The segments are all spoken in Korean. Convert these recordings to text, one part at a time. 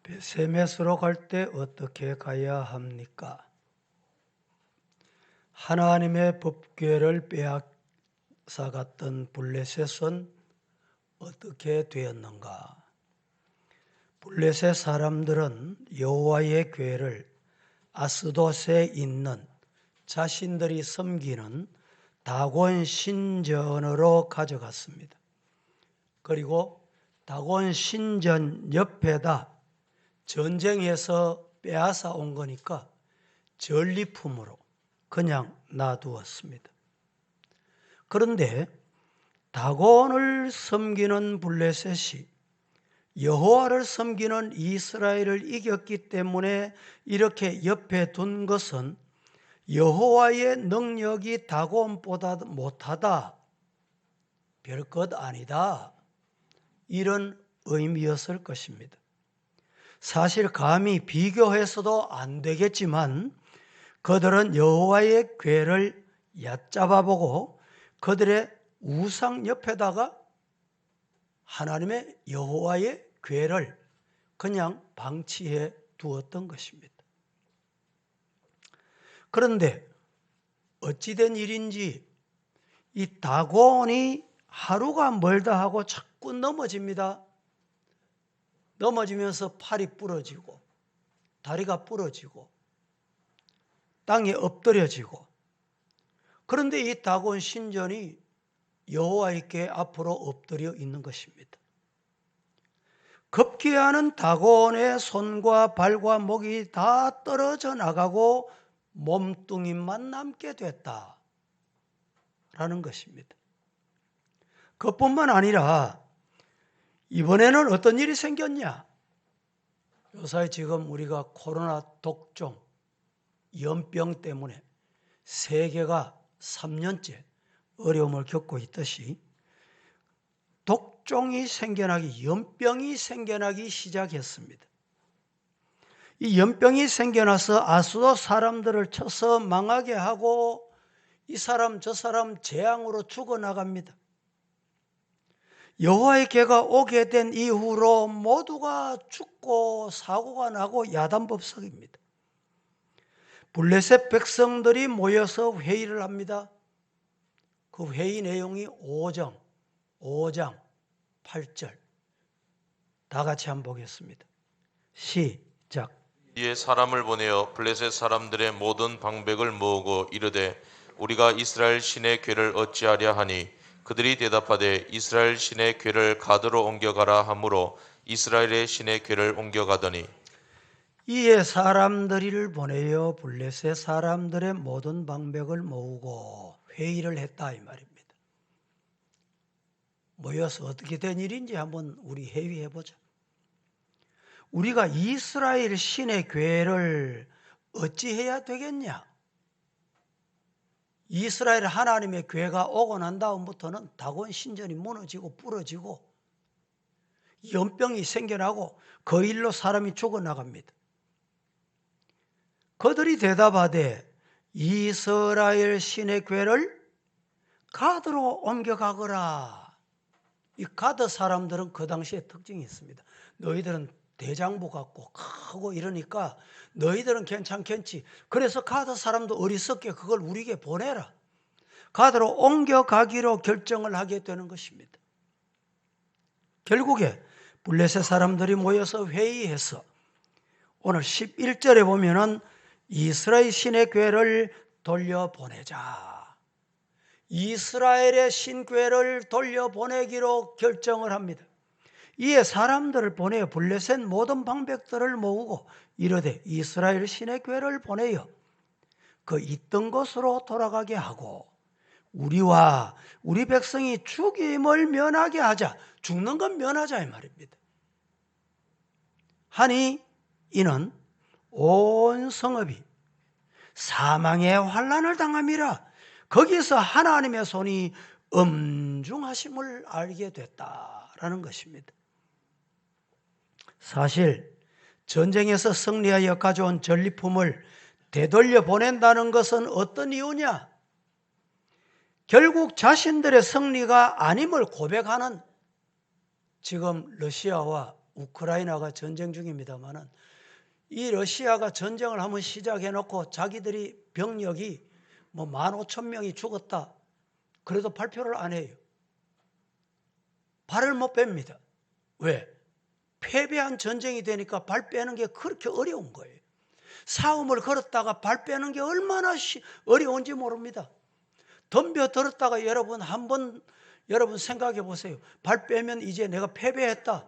베세메스로 갈 때 어떻게 가야 합니까? 하나님의 법궤를 빼앗아갔던 블레셋은 어떻게 되었는가? 블레셋 사람들은 여호와의 궤를 아스돗에 있는 자신들이 섬기는 다곤 신전으로 가져갔습니다. 그리고 다곤 신전 옆에다 전쟁에서 빼앗아 온 거니까 전리품으로 그냥 놔두었습니다. 그런데 다곤을 섬기는 블레셋이 여호와를 섬기는 이스라엘을 이겼기 때문에 이렇게 옆에 둔 것은 여호와의 능력이 다곤보다 못하다, 별것 아니다, 이런 의미였을 것입니다. 사실 감히 비교해서도 안 되겠지만 그들은 여호와의 궤를 얕잡아보고 그들의 우상 옆에다가 하나님의 여호와의 궤를 그냥 방치해 두었던 것입니다. 그런데 어찌된 일인지 이 다곤이 하루가 멀다 하고 자꾸 넘어집니다. 넘어지면서 팔이 부러지고 다리가 부러지고 땅에 엎드려지고, 그런데 이 다곤 신전이 여호와께 앞으로 엎드려 있는 것입니다. 급기야는 다곤의 손과 발과 목이 다 떨어져 나가고 몸뚱이만 남게 됐다라는 것입니다. 그뿐만 아니라 이번에는 어떤 일이 생겼냐? 요사이 지금 우리가 코로나 독종, 연병 때문에 세계가 3년째 어려움을 겪고 있듯이 독종이 생겨나기, 연병이 생겨나기 시작했습니다. 이 연병이 생겨나서 아스돗 사람들을 쳐서 망하게 하고 이 사람 저 사람 재앙으로 죽어나갑니다. 여호와의 궤가 오게 된 이후로 모두가 죽고 사고가 나고 야단법석입니다. 블레셋 백성들이 모여서 회의를 합니다. 그 회의 내용이 5장 8절 다 같이 한번 보겠습니다. 시작. 이에 사람을 보내어 블레셋 사람들의 모든 방백을 모으고 이르되 우리가 이스라엘 신의 궤를 어찌하랴 하니 그들이 대답하되 이스라엘 신의 궤를 가드로 옮겨가라 하므로 이스라엘의 신의 궤를 옮겨가더니 이에 사람들을 보내어 블레셋 사람들의 모든 방백을 모으고 회의를 했다 이 말입니다. 모여서 어떻게 된 일인지 한번 우리 회의해 보자. 우리가 이스라엘 신의 궤를 어찌해야 되겠냐? 이스라엘 하나님의 궤가 오고 난 다음부터는 다곤 신전이 무너지고 부러지고 연병이 생겨나고 그 일로 사람이 죽어나갑니다. 그들이 대답하되 이스라엘 신의 궤를 가드로 옮겨가거라. 이 가드 사람들은 그 당시에 특징이 있습니다. 너희들은 대장부 같고 크고 이러니까 너희들은 괜찮겠지. 그래서 가드 사람도 어리석게 그걸 우리에게 보내라. 가드로 옮겨가기로 결정을 하게 되는 것입니다. 결국에 블레셋 사람들이 모여서 회의해서 오늘 11절에 보면은 이스라엘 신의 궤를 돌려보내자. 이스라엘의 신궤를 돌려보내기로 결정을 합니다. 이에 사람들을 보내어 블레셋 모든 방백들을 모으고 이르되 이스라엘 신의 궤를 보내어 그 있던 곳으로 돌아가게 하고 우리와 우리 백성이 죽임을 면하게 하자. 죽는 건 면하자 이 말입니다. 하니 이는 온 성읍이 사망의 환난을 당함이라. 거기서 하나님의 손이 엄중하심을 알게 됐다라는 것입니다. 사실 전쟁에서 승리하여 가져온 전리품을 되돌려 보낸다는 것은 어떤 이유냐? 결국 자신들의 승리가 아님을 고백하는, 지금 러시아와 우크라이나가 전쟁 중입니다만은 이 러시아가 전쟁을 한번 시작해 놓고 자기들이 병력이 뭐 15,000명이 죽었다. 그래도 발표를 안 해요. 발을 못 뺍니다. 왜? 패배한 전쟁이 되니까 발 빼는 게 그렇게 어려운 거예요. 싸움을 걸었다가 발 빼는 게 얼마나 어려운지 모릅니다. 덤벼 들었다가 여러분 생각해 보세요. 발 빼면 이제 내가 패배했다.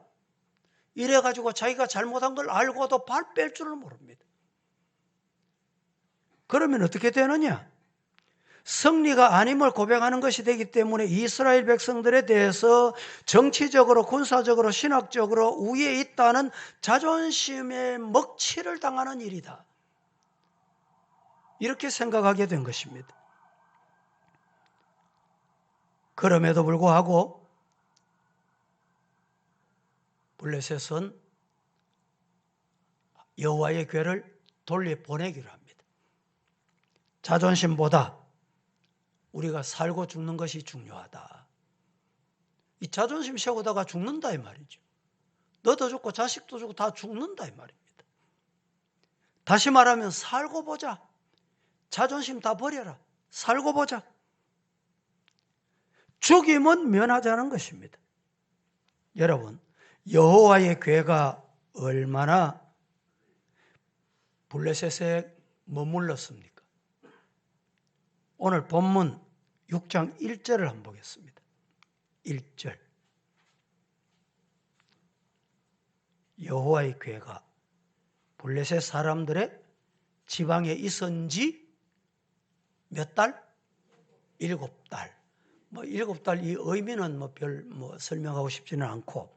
이래가지고 자기가 잘못한 걸 알고도 발 뺄 줄을 모릅니다. 그러면 어떻게 되느냐? 승리가 아님을 고백하는 것이 되기 때문에 이스라엘 백성들에 대해서 정치적으로, 군사적으로, 신학적으로 우위에 있다는 자존심의 먹칠을 당하는 일이다. 이렇게 생각하게 된 것입니다. 그럼에도 불구하고 블레셋은 여호와의 궤를 돌려보내기로 합니다. 자존심보다 우리가 살고 죽는 것이 중요하다. 이 자존심 세우다가 죽는다 이 말이죠. 너도 죽고 자식도 죽고 다 죽는다 이 말입니다. 다시 말하면 살고 보자. 자존심 다 버려라. 살고 보자. 죽임은 면하자는 것입니다. 여러분, 여호와의 궤가 얼마나 블레셋에 머물렀습니까? 오늘 본문 6장 1절을 한번 보겠습니다. 1절. 여호와의 궤가 블레셋 사람들의 지방에 있은 지 몇 달? 7달. 7달 이 의미는 별 설명하고 싶지는 않고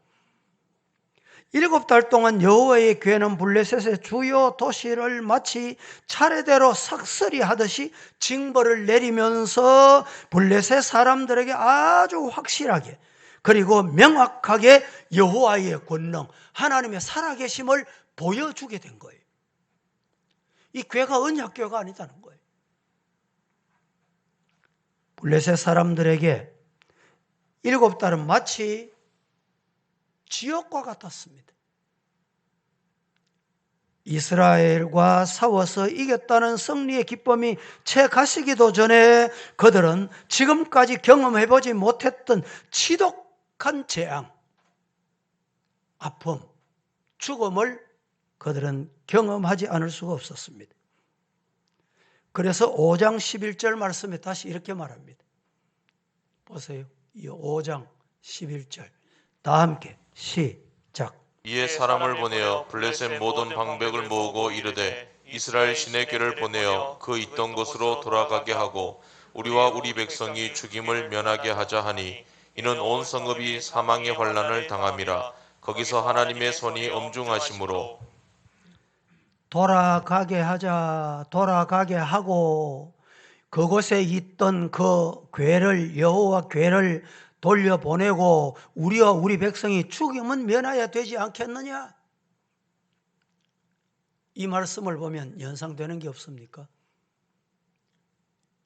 7달 동안 여호와의 궤는 블레셋의 주요 도시를 마치 차례대로 삭슬이 하듯이 징벌을 내리면서 블레셋 사람들에게 아주 확실하게 그리고 명확하게 여호와의 권능, 하나님의 살아계심을 보여주게 된 거예요. 이 궤가 언약궤가 아니다는 거예요. 블레셋 사람들에게 7달은 마치 지옥과 같았습니다. 이스라엘과 싸워서 이겼다는 승리의 기쁨이 채 가시기도 전에 그들은 지금까지 경험해보지 못했던 지독한 재앙, 아픔, 죽음을 그들은 경험하지 않을 수가 없었습니다. 그래서 5장 11절 말씀에 다시 이렇게 말합니다. 보세요. 이 5장 11절 다 함께 시작. 이에 사람을 보내어 블레셋 모든 방백을 모으고 이르되 이스라엘 신의 궤를 보내어 그 있던 곳으로 돌아가게 하고 우리와 우리 백성이 죽임을 면하게 하자 하니 이는 온 성읍이 사망의 환난을 당함이라. 거기서 하나님의 손이 엄중하심으로 돌아가게 하자. 돌아가게 하고 그곳에 있던 그 궤를, 여호와 궤를 돌려보내고 우리와 우리 백성이 죽임은 면하여야 되지 않겠느냐? 이 말씀을 보면 연상되는 게 없습니까?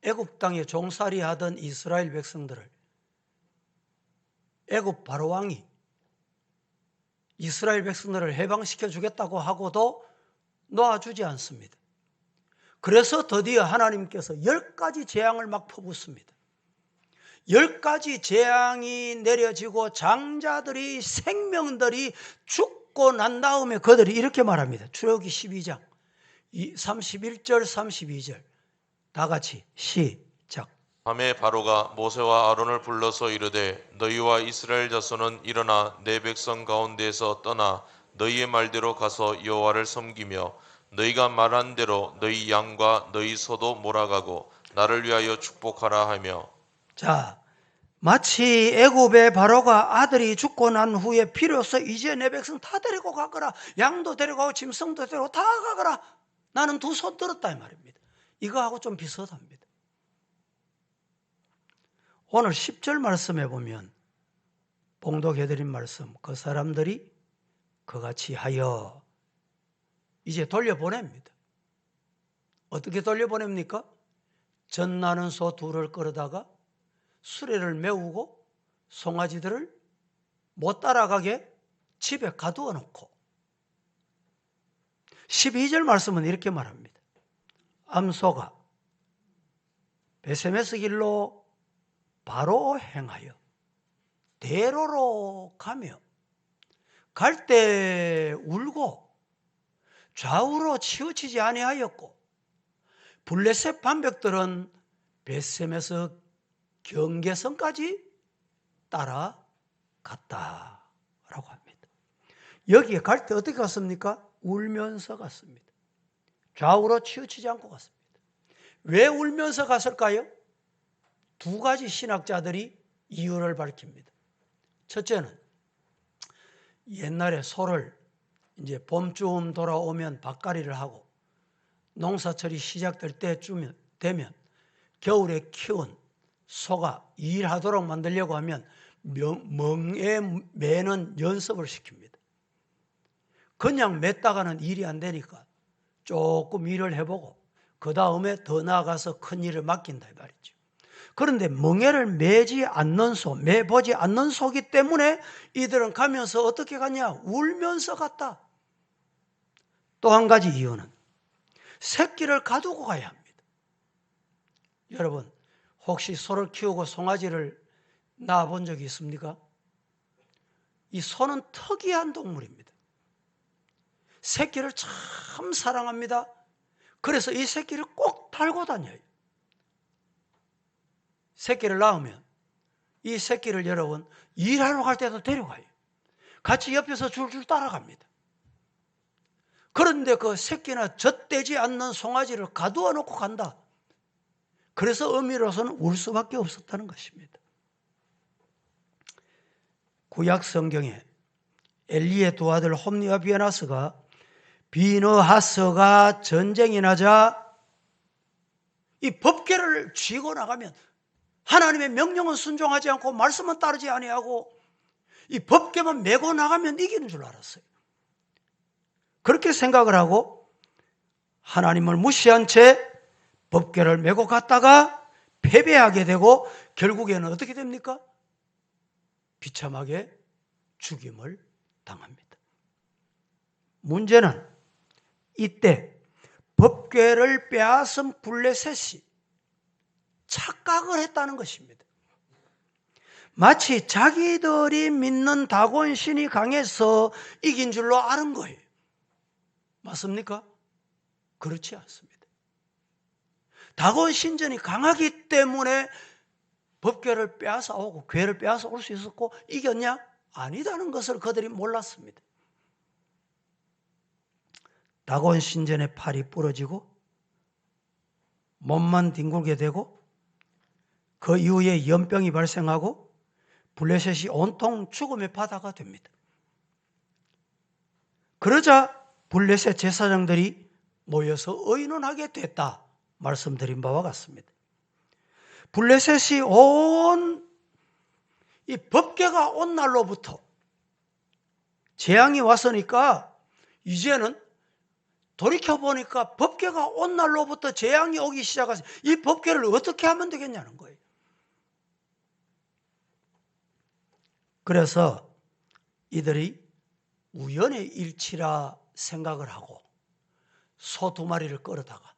애굽 땅에 종살이 하던 이스라엘 백성들을 애굽 바로왕이 이스라엘 백성들을 해방시켜 주겠다고 하고도 놓아주지 않습니다. 그래서 드디어 하나님께서 10가지 재앙을 막 퍼붓습니다. 10가지 재앙이 내려지고 장자들이 생명들이 죽고 난 다음에 그들이 이렇게 말합니다. 출애굽기 12장 31절 32절 다 같이 시작. 밤에 바로가 모세와 아론을 불러서 이르되 너희와 이스라엘 자손은 일어나 내 백성 가운데에서 떠나 너희의 말대로 가서 여호와를 섬기며 너희가 말한 대로 너희 양과 너희 소도 몰아가고 나를 위하여 축복하라 하며. 자, 마치 애굽의 바로가 아들이 죽고 난 후에 비로소 이제 내 백성 다 데리고 가거라. 양도 데려가고 짐승도 데리고 다 가거라. 나는 두 손 들었다 이 말입니다. 이거하고 좀 비슷합니다. 오늘 10절 말씀에 보면 봉독해드린 말씀, 그 사람들이 그같이 하여 이제 돌려보냅니다. 어떻게 돌려보냅니까? 젖나는 소 둘을 끌어다가 수레를 메우고 송아지들을 못 따라가게 집에 가두어 놓고 12절 말씀은 이렇게 말합니다. 암소가 베세메스 길로 바로 행하여 대로로 가며 갈 때 울고 좌우로 치우치지 아니하였고 블레셋 반백들은 베세메스 경계선까지 따라갔다라고 합니다. 여기에 갈 때 어떻게 갔습니까? 울면서 갔습니다. 좌우로 치우치지 않고 갔습니다. 왜 울면서 갔을까요? 두 가지 신학자들이 이유를 밝힙니다. 첫째는 옛날에 소를 이제 봄쯤 돌아오면 밭갈이를 하고 농사철이 시작될 때쯤 되면 겨울에 키운 소가 일하도록 만들려고 하면 멍에 매는 연습을 시킵니다. 그냥 맸다가는 일이 안 되니까 조금 일을 해보고 그 다음에 더 나아가서 큰 일을 맡긴다 이 말이죠. 그런데 멍에를 매지 않는 소, 매보지 않는 소기 때문에 이들은 가면서 어떻게 갔냐? 울면서 갔다. 또 한 가지 이유는 새끼를 가두고 가야 합니다. 여러분, 혹시 소를 키우고 송아지를 낳아본 적이 있습니까? 이 소는 특이한 동물입니다. 새끼를 참 사랑합니다. 그래서 이 새끼를 꼭 달고 다녀요. 새끼를 낳으면 이 새끼를 여러분 일하러 갈 때도 데려가요. 같이 옆에서 줄줄 따라갑니다. 그런데 그 새끼나 젖대지 않는 송아지를 가두어 놓고 간다. 그래서 의미로서는 울 수밖에 없었다는 것입니다. 구약 성경에 엘리의 두 아들 홈니와 비에나스가 비느하스가 전쟁이 나자 이 법궤를 쥐고 나가면 하나님의 명령은 순종하지 않고 말씀은 따르지 아니하고 이 법궤만 메고 나가면 이기는 줄 알았어요. 그렇게 생각을 하고 하나님을 무시한 채 법궤를 메고 갔다가 패배하게 되고 결국에는 어떻게 됩니까? 비참하게 죽임을 당합니다. 문제는 이때 법궤를 빼앗은 블레셋이 착각을 했다는 것입니다. 마치 자기들이 믿는 다곤 신이 강해서 이긴 줄로 아는 거예요. 맞습니까? 그렇지 않습니다. 다곤 신전이 강하기 때문에 법궤를 빼앗아 오고 궤를 빼앗아 올 수 있었고 이겼냐? 아니다는 것을 그들이 몰랐습니다. 다곤 신전의 팔이 부러지고 몸만 뒹굴게 되고 그 이후에 연병이 발생하고 블레셋이 온통 죽음의 바다가 됩니다. 그러자 블레셋 제사장들이 모여서 의논하게 됐다 말씀드린 바와 같습니다. 블레셋이 이 법궤가 온 날로부터 재앙이 왔으니까 이제는 돌이켜보니까 법궤가 온 날로부터 재앙이 오기 시작했어요. 이 법궤를 어떻게 하면 되겠냐는 거예요. 그래서 이들이 우연의 일치라 생각을 하고 소 2마리를 끌어다가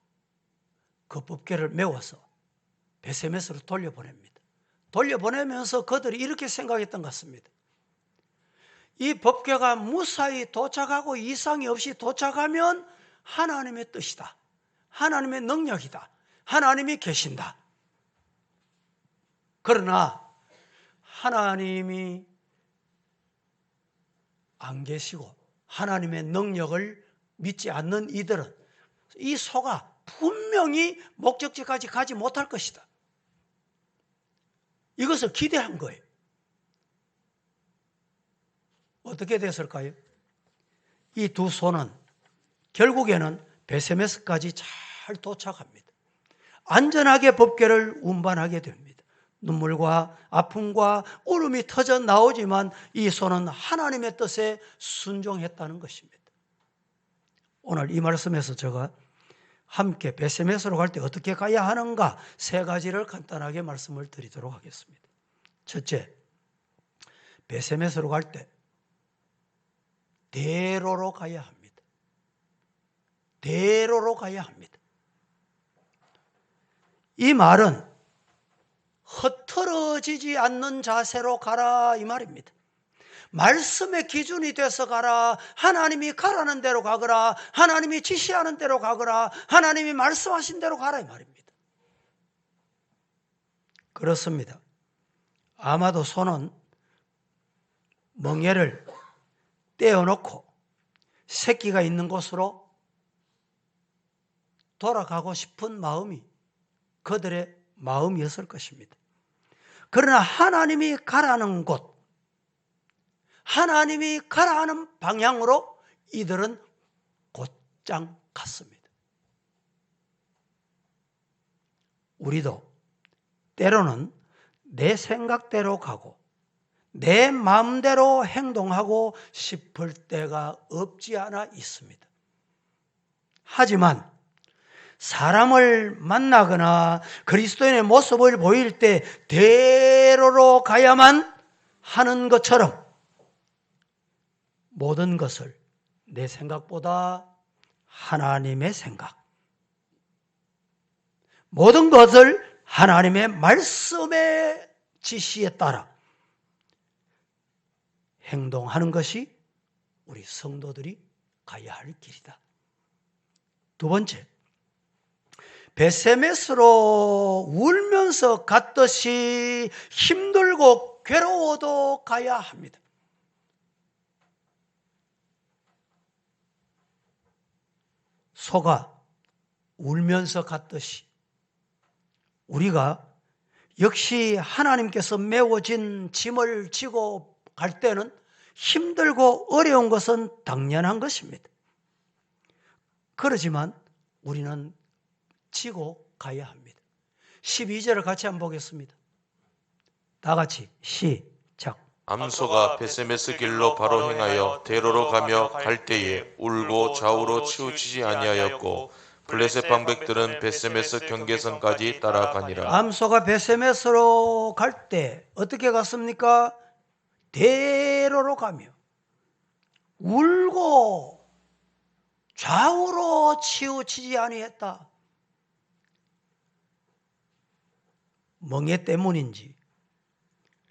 그 법궤를 메워서 베세메스로 돌려보냅니다. 돌려보내면서 그들이 이렇게 생각했던 것 같습니다. 이 법궤가 무사히 도착하고 이상이 없이 도착하면 하나님의 뜻이다. 하나님의 능력이다. 하나님이 계신다. 그러나 하나님이 안 계시고 하나님의 능력을 믿지 않는 이들은 이 소가 분명히 목적지까지 가지 못할 것이다. 이것을 기대한 거예요. 어떻게 됐을까요? 이 두 소는 결국에는 베세메스까지 잘 도착합니다. 안전하게 법궤를 운반하게 됩니다. 눈물과 아픔과 울음이 터져 나오지만 이 소는 하나님의 뜻에 순종했다는 것입니다. 오늘 이 말씀에서 제가 함께 베세메스로 갈 때 어떻게 가야 하는가 3가지를 간단하게 말씀을 드리도록 하겠습니다. 첫째, 베세메스로 갈 때 대로로 가야 합니다. 대로로 가야 합니다. 이 말은 흐트러지지 않는 자세로 가라 이 말입니다. 말씀의 기준이 돼서 가라. 하나님이 가라는 대로 가거라. 하나님이 지시하는 대로 가거라. 하나님이 말씀하신 대로 가라 이 말입니다. 그렇습니다. 아마도 소는 멍에를 떼어놓고 새끼가 있는 곳으로 돌아가고 싶은 마음이 그들의 마음이었을 것입니다. 그러나 하나님이 가라는 곳, 하나님이 가라 하는 방향으로 이들은 곧장 갔습니다. 우리도 때로는 내 생각대로 가고 내 마음대로 행동하고 싶을 때가 없지 않아 있습니다. 하지만 사람을 만나거나 그리스도인의 모습을 보일 때 대로로 가야만 하는 것처럼 모든 것을 내 생각보다 하나님의 생각, 모든 것을 하나님의 말씀의 지시에 따라 행동하는 것이 우리 성도들이 가야 할 길이다. 두 번째, 베세메스로 울면서 갔듯이 힘들고 괴로워도 가야 합니다. 소가 울면서 갔듯이 우리가 역시 하나님께서 메워진 짐을 지고 갈 때는 힘들고 어려운 것은 당연한 것입니다. 그렇지만 우리는 지고 가야 합니다. 12절을 같이 한번 보겠습니다. 다 같이 시작. 암소가 베세메스 길로 바로 행하여 대로로 가며 갈 때에 울고 좌우로 치우치지 아니하였고 블레셋 방백들은 베세메스 경계선까지 따라가니라. 암소가 베세메스로 갈 때 어떻게 갔습니까? 대로로 가며 울고 좌우로 치우치지 아니했다. 멍에 때문인지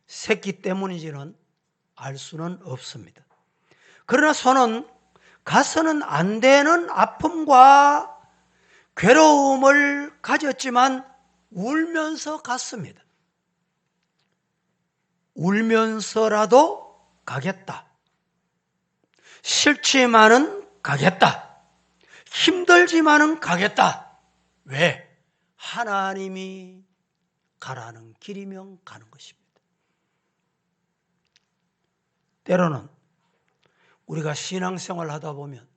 새끼 때문인지는 알 수는 없습니다. 그러나 소는 가서는 안 되는 아픔과 괴로움을 가졌지만 울면서 갔습니다. 울면서라도 가겠다. 싫지만은 가겠다. 힘들지만은 가겠다. 왜? 하나님이 가라는 길이면 가는 것입니다. 때로는 우리가 신앙생활을 하다 보면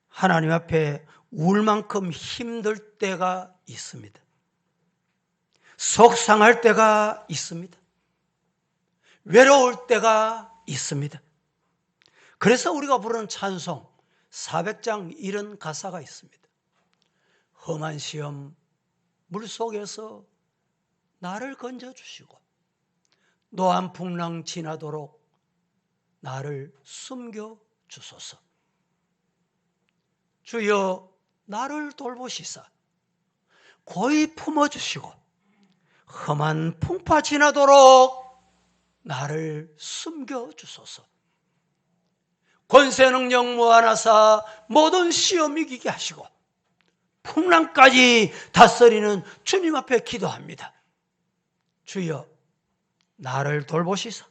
하나님 앞에 울 만큼 힘들 때가 있습니다. 속상할 때가 있습니다. 외로울 때가 있습니다. 그래서 우리가 부르는 찬송 400장 이런 가사가 있습니다. 험한 시험 물속에서 나를 건져주시고 노한 풍랑 지나도록 나를 숨겨주소서. 주여 나를 돌보시사 고이 품어주시고 험한 풍파 지나도록 나를 숨겨주소서. 권세능력 무한하사 모든 시험 이기게 하시고 풍랑까지 다스리는 주님 앞에 기도합니다. 주여 나를 돌보시사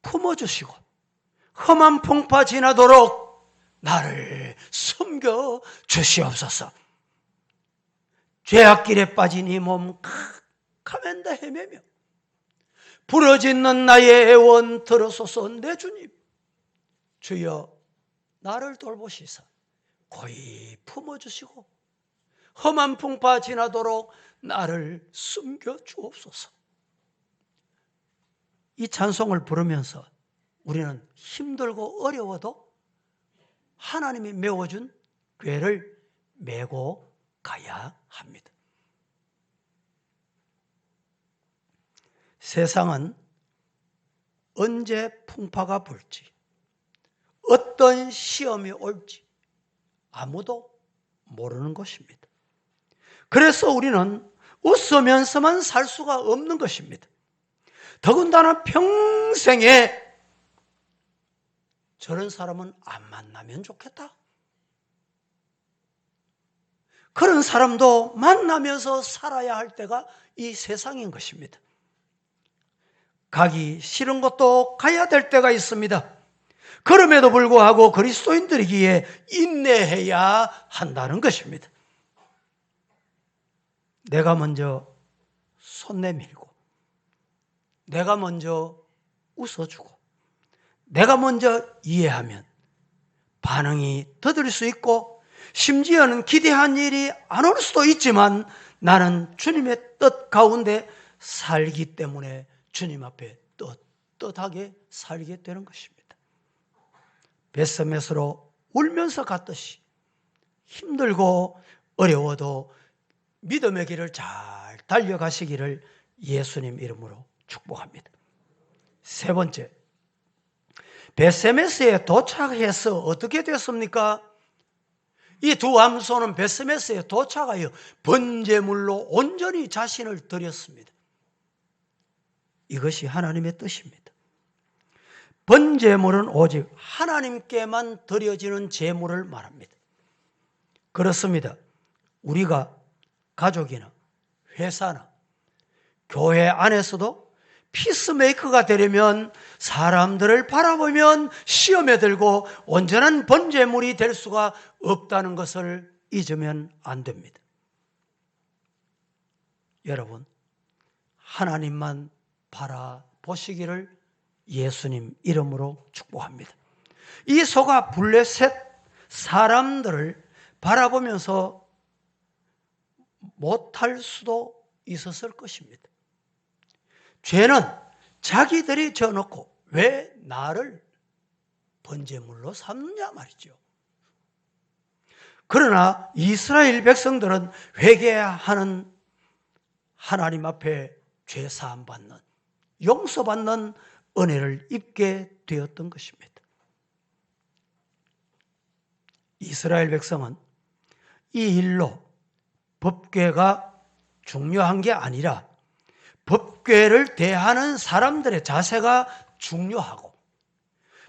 품어주시고 험한 풍파 지나도록 나를 숨겨 주시옵소서. 죄악길에 빠진 이 몸 가면다 헤매며 부러지는 나의 애원 들어소서. 내 주님 주여 나를 돌보시사 고이 품어주시고 험한 풍파 지나도록 나를 숨겨 주옵소서. 이 찬송을 부르면서 우리는 힘들고 어려워도 하나님이 메워준 궤를 메고 가야 합니다. 세상은 언제 풍파가 불지, 어떤 시험이 올지 아무도 모르는 것입니다. 그래서 우리는 웃으면서만 살 수가 없는 것입니다. 더군다나 평생에 저런 사람은 안 만나면 좋겠다. 그런 사람도 만나면서 살아야 할 때가 이 세상인 것입니다. 가기 싫은 것도 가야 될 때가 있습니다. 그럼에도 불구하고 그리스도인들이기에 인내해야 한다는 것입니다. 내가 먼저 손 내밀고, 내가 먼저 웃어주고, 내가 먼저 이해하면 반응이 더딜 수 있고, 심지어는 기대한 일이 안 올 수도 있지만 나는 주님의 뜻 가운데 살기 때문에 주님 앞에 떳떳하게 살게 되는 것입니다. 뱃섬에서로 울면서 갔듯이 힘들고 어려워도 믿음의 길을 잘 달려가시기를 예수님 이름으로 축복합니다. 세 번째, 벳세메스에 도착해서 어떻게 됐습니까? 이 두 암소는 벳세메스에 도착하여 번제물로 온전히 자신을 드렸습니다. 이것이 하나님의 뜻입니다. 번제물은 오직 하나님께만 드려지는 제물을 말합니다. 그렇습니다. 우리가 가족이나 회사나 교회 안에서도 피스메이커가 되려면 사람들을 바라보면 시험에 들고 온전한 번제물이 될 수가 없다는 것을 잊으면 안 됩니다. 여러분, 하나님만 바라보시기를 예수님 이름으로 축복합니다. 이 소가 블레셋 사람들을 바라보면서 못할 수도 있었을 것입니다. 죄는 자기들이 져놓고 왜 나를 번제물로 삼느냐 말이죠. 그러나 이스라엘 백성들은 회개하는 하나님 앞에 죄 사함 받는, 용서받는 은혜를 입게 되었던 것입니다. 이스라엘 백성은 이 일로 법궤가 중요한 게 아니라 법궤를 대하는 사람들의 자세가 중요하고,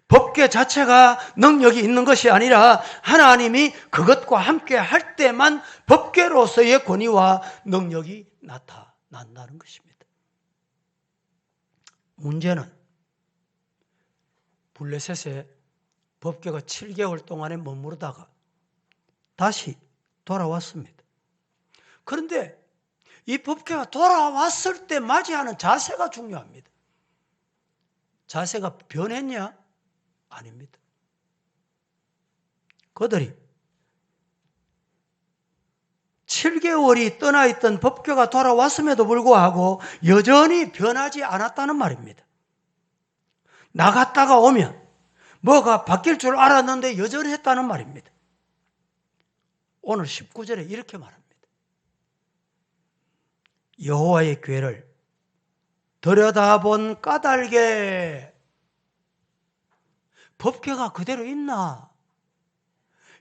법궤 자체가 능력이 있는 것이 아니라 하나님이 그것과 함께 할 때만 법궤로서의 권위와 능력이 나타난다는 것입니다. 문제는 블레셋에 법궤가 7개월 동안에 머무르다가 다시 돌아왔습니다. 그런데 이 법궤가 돌아왔을 때 맞이하는 자세가 중요합니다. 자세가 변했냐? 아닙니다. 그들이 7개월이 떠나있던 법궤가 돌아왔음에도 불구하고 여전히 변하지 않았다는 말입니다. 나갔다가 오면 뭐가 바뀔 줄 알았는데 여전했다는 말입니다. 오늘 19절에 이렇게 말합니다. 여호와의 궤를 들여다본 까닭에, 법궤가 그대로 있나?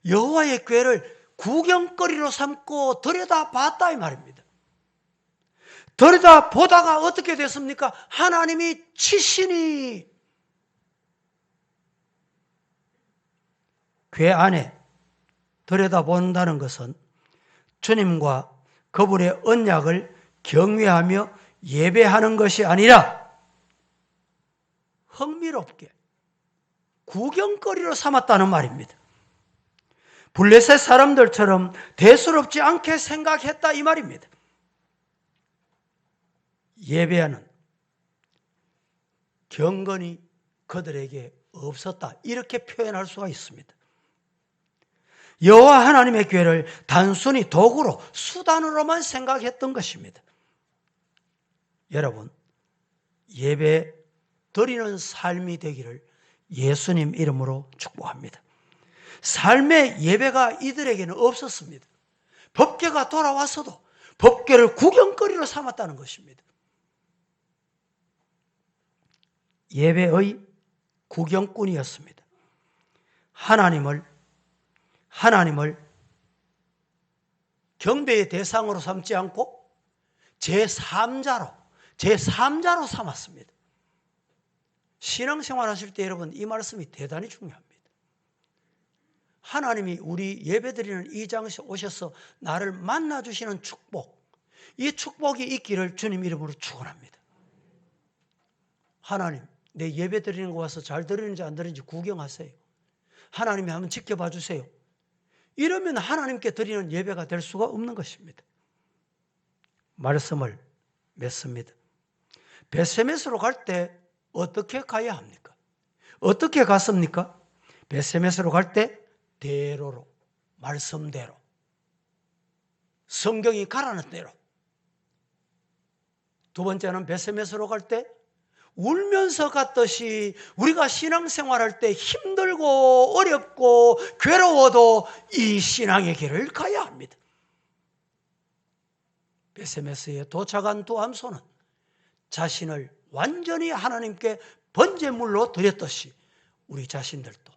여호와의 궤를 구경거리로 삼고 들여다봤다 이 말입니다. 들여다보다가 어떻게 됐습니까? 하나님이 치시니 궤 안에 들여다본다는 것은 주님과 그분의 언약을 경외하며 예배하는 것이 아니라 흥미롭게 구경거리로 삼았다는 말입니다. 블레셋 사람들처럼 대수롭지 않게 생각했다 이 말입니다. 예배하는 경건이 그들에게 없었다, 이렇게 표현할 수가 있습니다. 여호와 하나님의 궤를 단순히 도구로, 수단으로만 생각했던 것입니다. 여러분, 예배 드리는 삶이 되기를 예수님 이름으로 축복합니다. 삶의 예배가 이들에게는 없었습니다. 법궤가 돌아왔어도 법궤를 구경거리로 삼았다는 것입니다. 예배의 구경꾼이었습니다. 하나님을 경배의 대상으로 삼지 않고 제3자로 삼았습니다. 신앙생활 하실 때 여러분 이 말씀이 대단히 중요합니다. 하나님이 우리 예배드리는 이 장소에 오셔서 나를 만나주시는 축복, 이 축복이 있기를 주님 이름으로 축원합니다. 하나님, 내 예배드리는 거 와서 잘 드리는지 안 드리는지 구경하세요. 하나님이 한번 지켜봐 주세요. 이러면 하나님께 드리는 예배가 될 수가 없는 것입니다. 말씀을 맺습니다. 벳세메스로 갈 때 어떻게 가야 합니까? 어떻게 갔습니까? 벳세메스로 갈 때 대로로, 말씀대로, 성경이 가라는 대로. 두 번째는 벳세메스로 갈 때 울면서 갔듯이 우리가 신앙생활할 때 힘들고 어렵고 괴로워도 이 신앙의 길을 가야 합니다. 벳세메스에 도착한 두 암소는 자신을 완전히 하나님께 번제물로 드렸듯이 우리 자신들도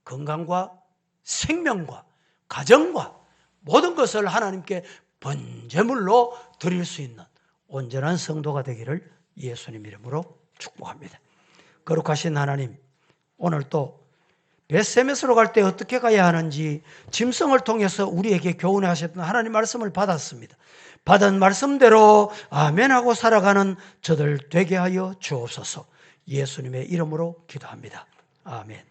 건강과 생명과 가정과 모든 것을 하나님께 번제물로 드릴 수 있는 온전한 성도가 되기를 예수님 이름으로 축복합니다. 거룩하신 하나님, 오늘 또 벳세메스로 갈 때 어떻게 가야 하는지 짐승을 통해서 우리에게 교훈해 하셨던 하나님 말씀을 받았습니다. 받은 말씀대로 아멘하고 살아가는 저들 되게 하여 주옵소서. 예수님의 이름으로 기도합니다. 아멘.